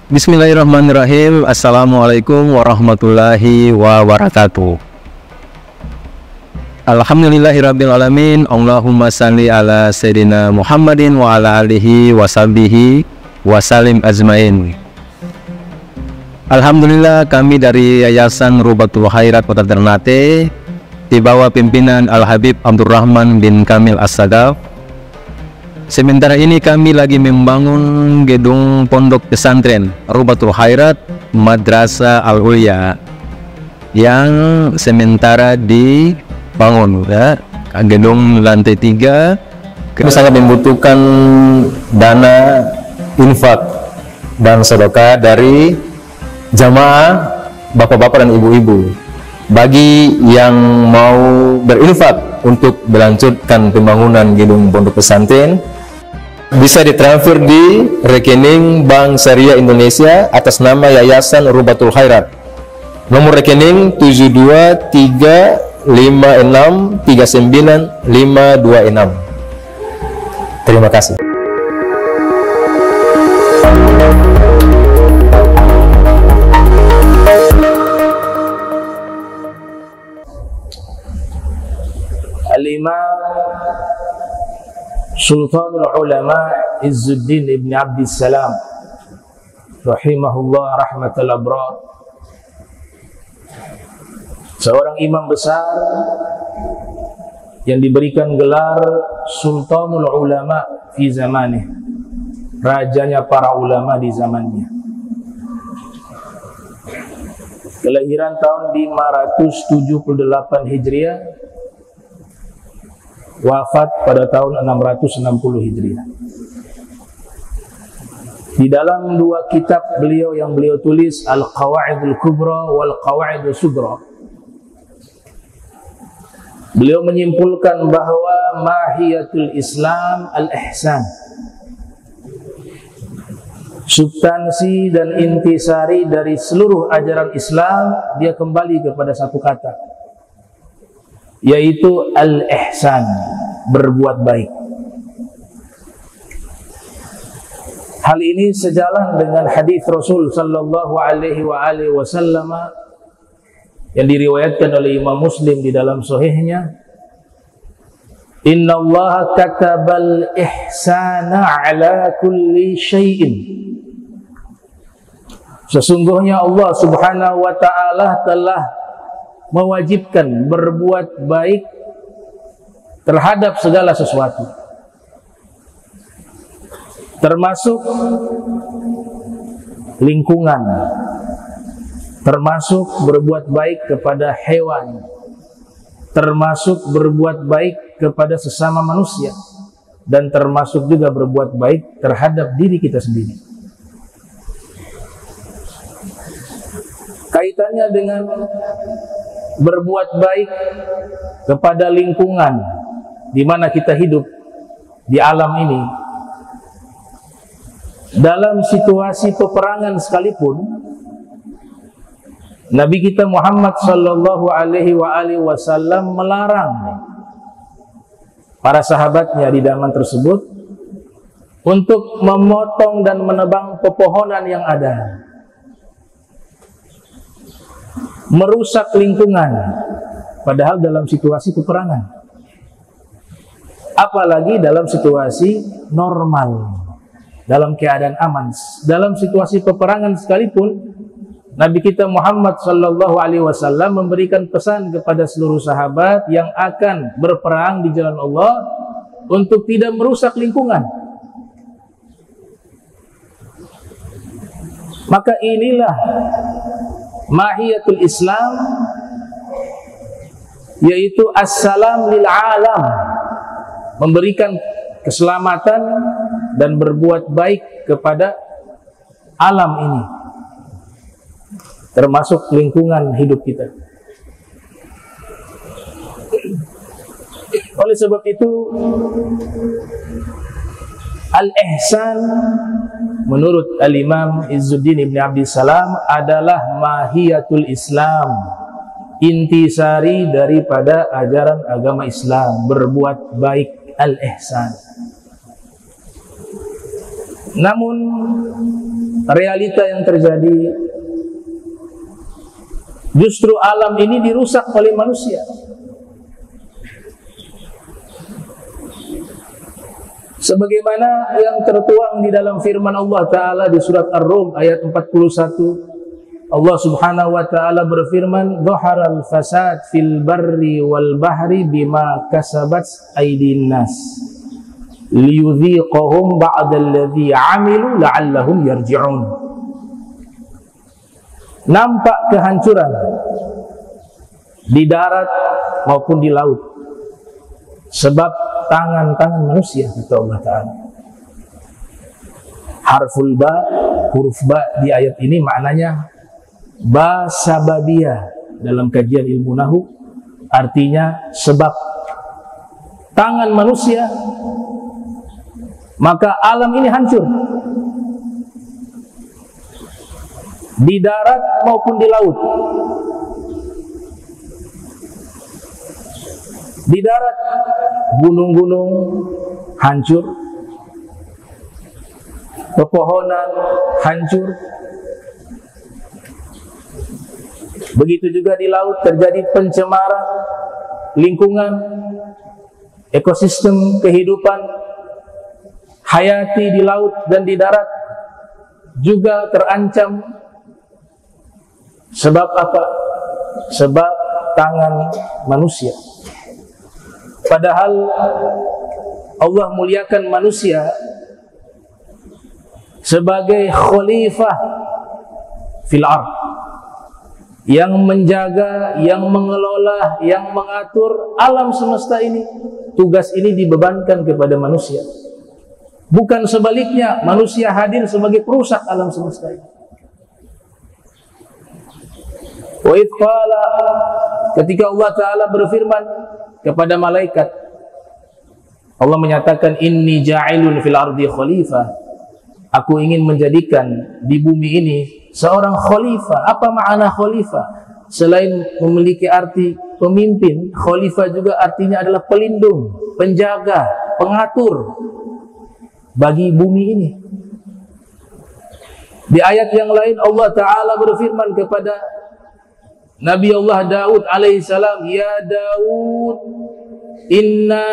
Bismillahirrahmanirrahim. Assalamualaikum warahmatullahi wabarakatuh. Alhamdulillahirrabbilalamin. Allahumma salli ala Sayyidina Muhammadin wa ala alihi wa sahbihi wa salim ajmain. Alhamdulillah, kami dari Yayasan Rubatul Khairat Kota Ternate di bawah pimpinan Al-Habib Abdurrahman bin Kamil As-Sadaf. Sementara ini kami lagi membangun gedung pondok pesantren Rubatul Khairat Madrasah Al-Ulya yang sementara dibangun, ya. Gedung lantai 3. Kami sangat membutuhkan dana infak dan sedekah dari jamaah bapak-bapak dan ibu-ibu. Bagi yang mau berinfak untuk melanjutkan pembangunan gedung pondok pesantren, bisa ditransfer di rekening Bank Syariah Indonesia atas nama Yayasan Rubatul Khairat. Nomor rekening 723563956. Terima kasih. Al-Imam Sultanul Ulama Izzuddin Ibn Abdissalam rahimahullah rahmatal abrar, seorang imam besar yang diberikan gelar Sultanul Ulama fi zamanih, rajanya para ulama di zamannya. Kelahiran tahun 578 Hijriah, wafat pada tahun 660 Hijriah. Di dalam dua kitab beliau yang beliau tulis, Al-Qawaidul Kubra wal Qawaidul Sugra, beliau menyimpulkan bahwa mahiyatul Islam al-ihsan, substansi dan intisari dari seluruh ajaran Islam, dia kembali kepada satu kata, yaitu al-ihsan, berbuat baik. Hal ini sejalan dengan hadis Rasul sallallahu alaihi wasallam yang diriwayatkan oleh Imam Muslim di dalam sahihnya, innallaha katabal ihsana ala kulli syai'in. Sesungguhnya Allah Subhanahu wa taala telah mewajibkan berbuat baik terhadap segala sesuatu, termasuk lingkungan, termasuk berbuat baik kepada hewan, termasuk berbuat baik kepada sesama manusia, dan termasuk juga berbuat baik terhadap diri kita sendiri. Kaitannya dengan berbuat baik kepada lingkungan di mana kita hidup di alam ini, dalam situasi peperangan sekalipun, Nabi kita Muhammad sallallahu alaihi wasallam melarang para sahabatnya di zaman tersebut untuk memotong dan menebang pepohonan yang ada, merusak lingkungan, padahal dalam situasi peperangan, apalagi dalam situasi normal, dalam keadaan aman. Dalam situasi peperangan sekalipun, Nabi kita Muhammad sallallahu alaihi wasallam memberikan pesan kepada seluruh sahabat yang akan berperang di jalan Allah untuk tidak merusak lingkungan. Maka inilah mahiyatul Islam, yaitu assalam lil alam, memberikan keselamatan dan berbuat baik kepada alam ini, termasuk lingkungan hidup kita. Oleh sebab itu, al-ihsan menurut Al-Imam Izzuddin Ibn Abdissalam adalah mahiyatul Islam, intisari daripada ajaran agama Islam, berbuat baik, al-ihsan. Namun realita yang terjadi. Justru alam ini dirusak oleh manusia. Sebagaimana yang tertuang di dalam firman Allah Ta'ala di surat Ar-Rum ayat 41, Allah Subhanahu wa Ta'ala berfirman, "Dhaharal fasad fil barri wal bahri bima kasabat aydin nas liyudhiqahum ba'dalladzi 'amilu la'allahum yarji'un." Nampak kehancuran di darat maupun di laut sebab tangan-tangan manusia, kata Allah Ta'ala. Harful ba, huruf ba di ayat ini maknanya ba sababiyah dalam kajian ilmu nahu, artinya sebab tangan manusia maka alam ini hancur di darat maupun di laut. Di darat gunung-gunung hancur, pepohonan hancur. Begitu juga di laut terjadi pencemaran lingkungan, ekosistem kehidupan hayati di laut dan di darat juga terancam. Sebab apa? Sebab tangan manusia. Padahal Allah muliakan manusia sebagai khalifah fil ardh, yang menjaga, yang mengelola, yang mengatur alam semesta ini. Tugas ini dibebankan kepada manusia. Bukan sebaliknya, manusia hadir sebagai perusak alam semesta ini. Wa idh qala, ketika Allah Ta'ala berfirman kepada malaikat, Allah menyatakan, inni ja'ilun fil ardi khalifah, aku ingin menjadikan di bumi ini seorang khalifah. Apa makna khalifah? Selain memiliki arti pemimpin, khalifah juga artinya adalah pelindung, penjaga, pengatur bagi bumi ini. Di ayat yang lain Allah Ta'ala berfirman kepada Nabi Allah Daud alaihissalam, ya Daud, inna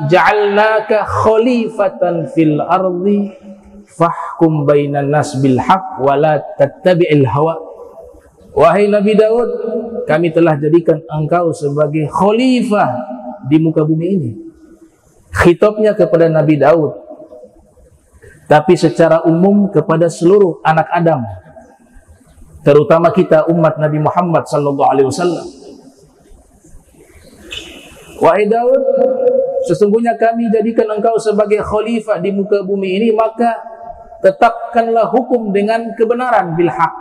ja'alnaka khalifatan fil ardi fahkum bainan nas bil haq wa la tattabi'il hawa. Wahai Nabi Daud, kami telah jadikan engkau sebagai khalifah di muka bumi ini. Khitabnya kepada Nabi Daud, tapi secara umum kepada seluruh anak Adam, terutama kita umat Nabi Muhammad sallallahu alaihi wasallam. Wahai Daud, sesungguhnya kami jadikan engkau sebagai khalifah di muka bumi ini, maka tetapkanlah hukum dengan kebenaran bil haq.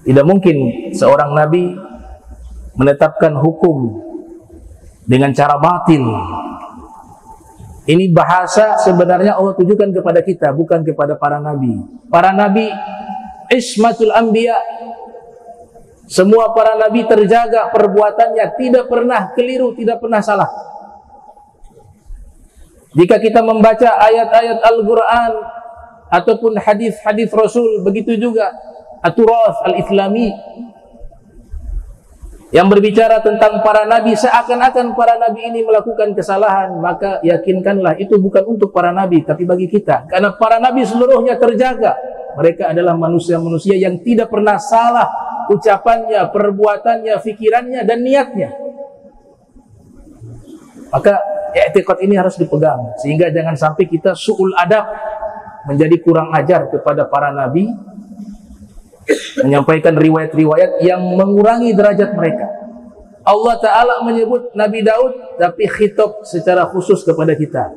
Tidak mungkin seorang nabi menetapkan hukum dengan cara batil. Ini bahasa sebenarnya Allah tujukan kepada kita, bukan kepada para nabi. Para nabi ismatul anbiya, semua para nabi terjaga perbuatannya, tidak pernah keliru, tidak pernah salah. Jika kita membaca ayat-ayat Al-Quran ataupun hadis-hadis Rasul, begitu juga At-Turath Al-Islami yang berbicara tentang para nabi, seakan-akan para nabi ini melakukan kesalahan, maka yakinkanlah itu bukan untuk para nabi, tapi bagi kita. Karena para nabi seluruhnya terjaga. Mereka adalah manusia-manusia yang tidak pernah salah ucapannya, perbuatannya, fikirannya, dan niatnya. Maka i'tiqad ini harus dipegang, sehingga jangan sampai kita su'ul adab, menjadi kurang ajar kepada para nabi, menyampaikan riwayat-riwayat yang mengurangi derajat mereka. Allah Ta'ala menyebut Nabi Daud, tapi khitab secara khusus kepada kita.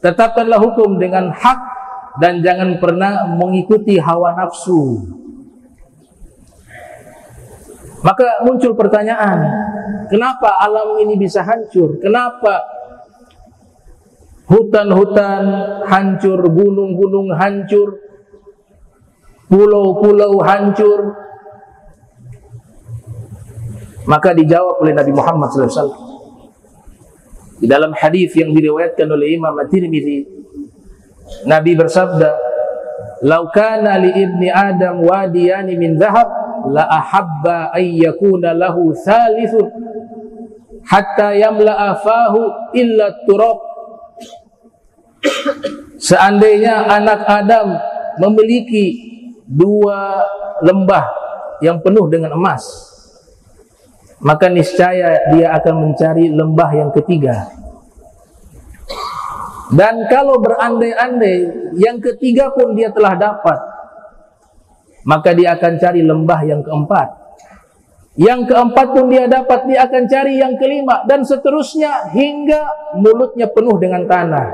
Tetapkanlah hukum dengan hak dan jangan pernah mengikuti hawa nafsu. Maka muncul pertanyaan, kenapa alam ini bisa hancur? Kenapa hutan-hutan hancur, gunung-gunung hancur, pulau-pulau hancur? Maka dijawab oleh Nabi Muhammad SAW di dalam hadis yang diriwayatkan oleh Imam At-Tirmidzi. Nabi bersabda, "Lau kana li ibni Adam wadiyani min dhahab la ahabba ay yakuna lahu thalithun hatta yamla'a fahu illa turab." Seandainya anak Adam memiliki 2 lembah yang penuh dengan emas, maka niscaya dia akan mencari lembah yang ketiga. Dan kalau berandai-andai yang ketiga pun dia telah dapat, maka dia akan cari lembah yang keempat. Yang keempat pun dia dapat, dia akan cari yang kelima, dan seterusnya hingga mulutnya penuh dengan tanah.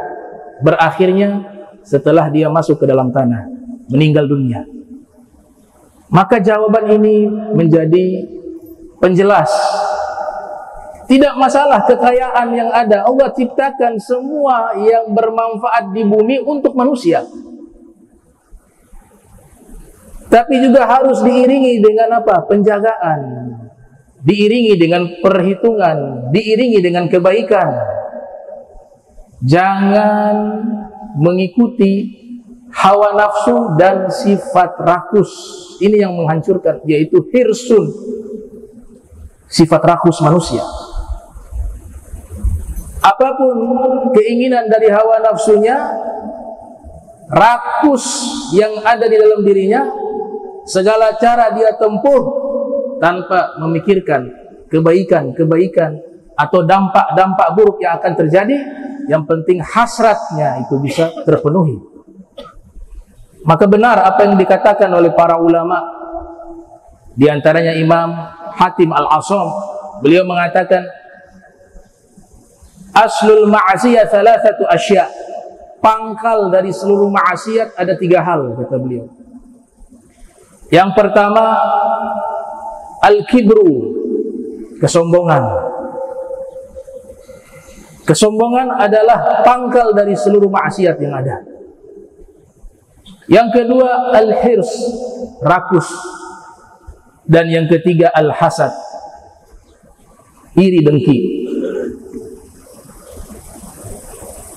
Berakhirnya setelah dia masuk ke dalam tanah, meninggal dunia. Maka jawaban ini menjadi penjelas. Tidak masalah kekayaan yang ada, Allah ciptakan semua yang bermanfaat di bumi untuk manusia. Tapi juga harus diiringi dengan apa? Penjagaan. Diiringi dengan perhitungan, diiringi dengan kebaikan. Jangan mengikuti hawa nafsu dan sifat rakus. Ini yang menghancurkan, yaitu hirsun, sifat rakus manusia. Apapun keinginan dari hawa nafsunya, rakus yang ada di dalam dirinya, segala cara dia tempuh tanpa memikirkan kebaikan-kebaikan atau dampak-dampak buruk yang akan terjadi. Yang penting hasratnya itu bisa terpenuhi. Maka benar apa yang dikatakan oleh para ulama, di antaranya Imam Hatim Al-Asam. Beliau mengatakan, aslul ma'asiyah thalathatu asya'. Pangkal dari seluruh maksiat ada 3 hal, kata beliau. Yang pertama, al-kibru, kesombongan. Kesombongan adalah pangkal dari seluruh maksiat yang ada. Yang kedua, al-hirs, rakus. Dan yang ketiga, al-hasad, iri dengki.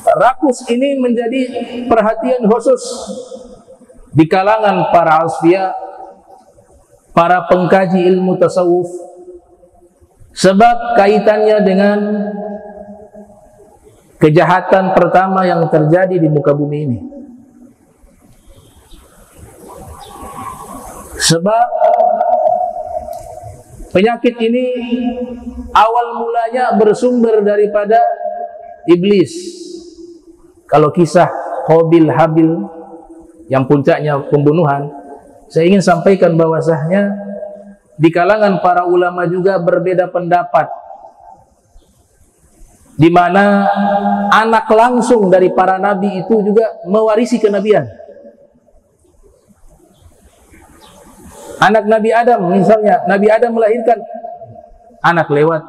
Rakus ini menjadi perhatian khusus di kalangan para asfiya, para pengkaji ilmu tasawuf, sebab kaitannya dengan kejahatan pertama yang terjadi di muka bumi ini. Sebab penyakit ini awal mulanya bersumber daripada iblis. Kalau kisah Qabil Habil yang puncaknya pembunuhan, saya ingin sampaikan bahwasanya di kalangan para ulama juga berbeda pendapat, di mana anak langsung dari para nabi itu juga mewarisi kenabian. Anak Nabi Adam misalnya, Nabi Adam melahirkan anak lewat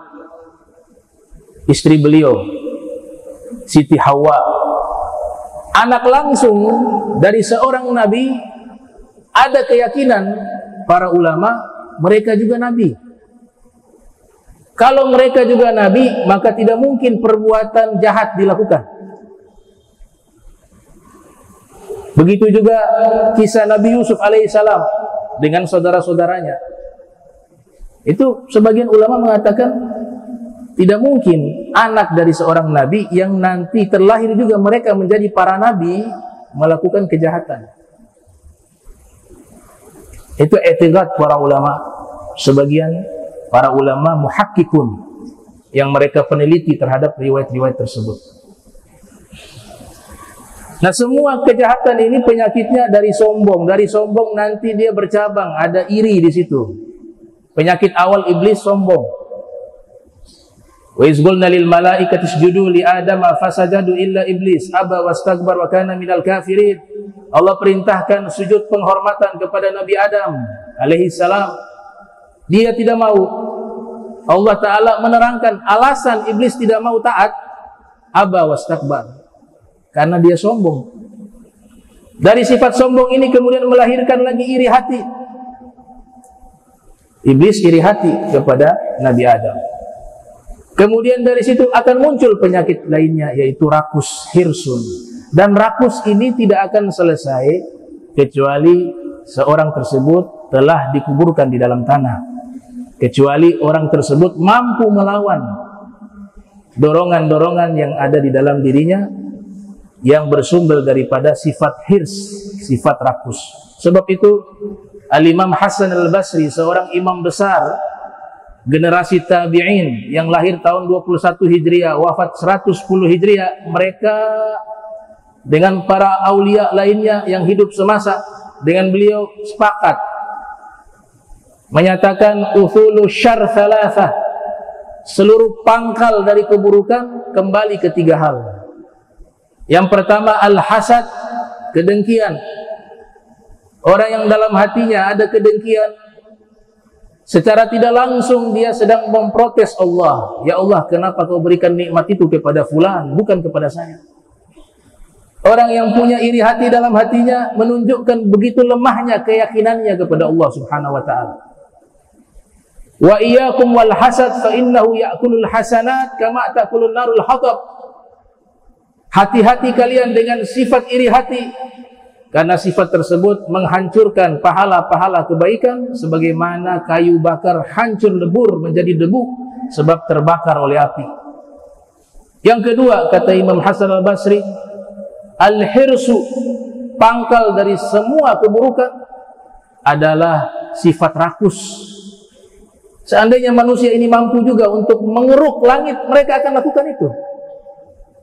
istri beliau, Siti Hawa. Anak langsung dari seorang nabi, ada keyakinan para ulama mereka juga nabi. Kalau mereka juga nabi, maka tidak mungkin perbuatan jahat dilakukan. Begitu juga kisah Nabi Yusuf alaihissalam dengan saudara-saudaranya. Itu sebagian ulama mengatakan tidak mungkin anak dari seorang nabi yang nanti terlahir juga mereka menjadi para nabi melakukan kejahatan. Itu i'tiqad para ulama, sebagian para ulama muhakkikun yang mereka peneliti terhadap riwayat-riwayat tersebut. Nah, semua kejahatan ini penyakitnya dari sombong. Dari sombong nanti dia bercabang, ada iri di situ. Penyakit awal iblis sombong. Wa iz qulna lil malaikati isjudu li adama fasajadu illa iblis aba wastakbar wa kana minal kafirin. Allah perintahkan sujud penghormatan kepada Nabi Adam alaihi salam. Dia tidak mau. Allah Ta'ala menerangkan alasan iblis tidak mau taat. Aba wastakbar, karena dia sombong. Dari sifat sombong ini kemudian melahirkan lagi iri hati. Iblis iri hati kepada Nabi Adam. Kemudian dari situ akan muncul penyakit lainnya, yaitu rakus, hirsun. Dan rakus ini tidak akan selesai kecuali seorang tersebut telah dikuburkan di dalam tanah, kecuali orang tersebut mampu melawan dorongan-dorongan yang ada di dalam dirinya yang bersumber daripada sifat hirs, sifat rakus. Sebab itu Al-Imam Hasan Al-Basri, seorang imam besar generasi tabi'in yang lahir tahun 21 Hijriah, wafat 110 Hijriah, mereka dengan para aulia lainnya yang hidup semasa dengan beliau sepakat menyatakan uthulu syarr thalathah, seluruh pangkal dari keburukan kembali ke tiga hal. Yang pertama al-hasad, kedengkian. Orang yang dalam hatinya ada kedengkian, secara tidak langsung dia sedang memprotes Allah. Ya Allah, kenapa kau berikan nikmat itu kepada fulan, bukan kepada saya? Orang yang punya iri hati dalam hatinya menunjukkan begitu lemahnya keyakinannya kepada Allah Subhanahu wa taala. Wa iyyakum wal hasad fa innahu ya'kulul hasanat kama ta'kulun narul hatab. Hati-hati kalian dengan sifat iri hati, karena sifat tersebut menghancurkan pahala-pahala kebaikan sebagaimana kayu bakar hancur lebur menjadi debu sebab terbakar oleh api. Yang kedua, kata Imam Hasan Al-Basri, al-hirsu, pangkal dari semua keburukan adalah sifat rakus. Seandainya manusia ini mampu juga untuk mengeruk langit, mereka akan lakukan itu.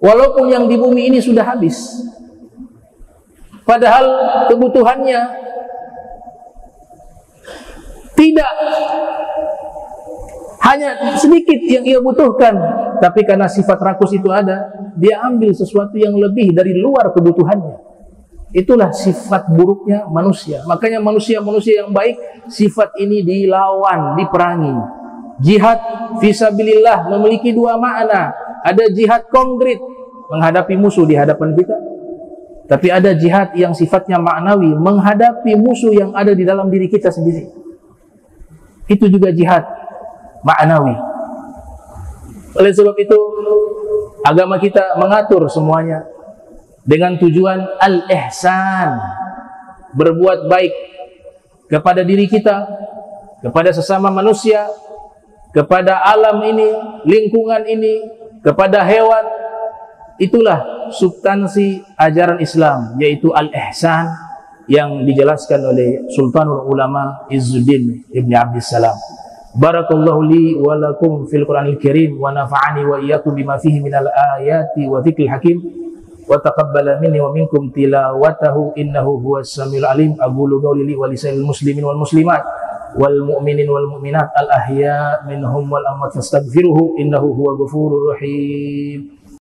Walaupun yang di bumi ini sudah habis, padahal kebutuhannya tidak hanya sedikit yang ia butuhkan, tapi karena sifat rakus itu ada, dia ambil sesuatu yang lebih dari luar kebutuhannya. Itulah sifat buruknya manusia. Makanya manusia-manusia yang baik, sifat ini dilawan, diperangi. Jihad fisabilillah memiliki dua makna. Ada jihad konkret, menghadapi musuh di hadapan kita. Tapi ada jihad yang sifatnya maknawi, menghadapi musuh yang ada di dalam diri kita sendiri. Itu juga jihad maknawi. Oleh sebab itu, agama kita mengatur semuanya dengan tujuan al-ihsan, berbuat baik kepada diri kita, kepada sesama manusia, kepada alam ini, lingkungan ini, kepada hewan. Itulah substansi ajaran Islam, yaitu al-ihsan yang dijelaskan oleh Sultanul Ulama Izzuddin Ibn Abdissalam. Barakallahu li wa lakum fil Qur'anil Karim wa nafa'ani wa iyyakum bima fihi minal ayati wa dzikril hakim wa taqabbala minni wa minkum tilawatahu innahu huwas samiul alim. Aqulu qawli li wa lisanil muslimin wal muslimat wal mu'minin wal mu'minat al ahya minhum wal amwat fastaghfiruhu innahu huwal ghafurur rahim.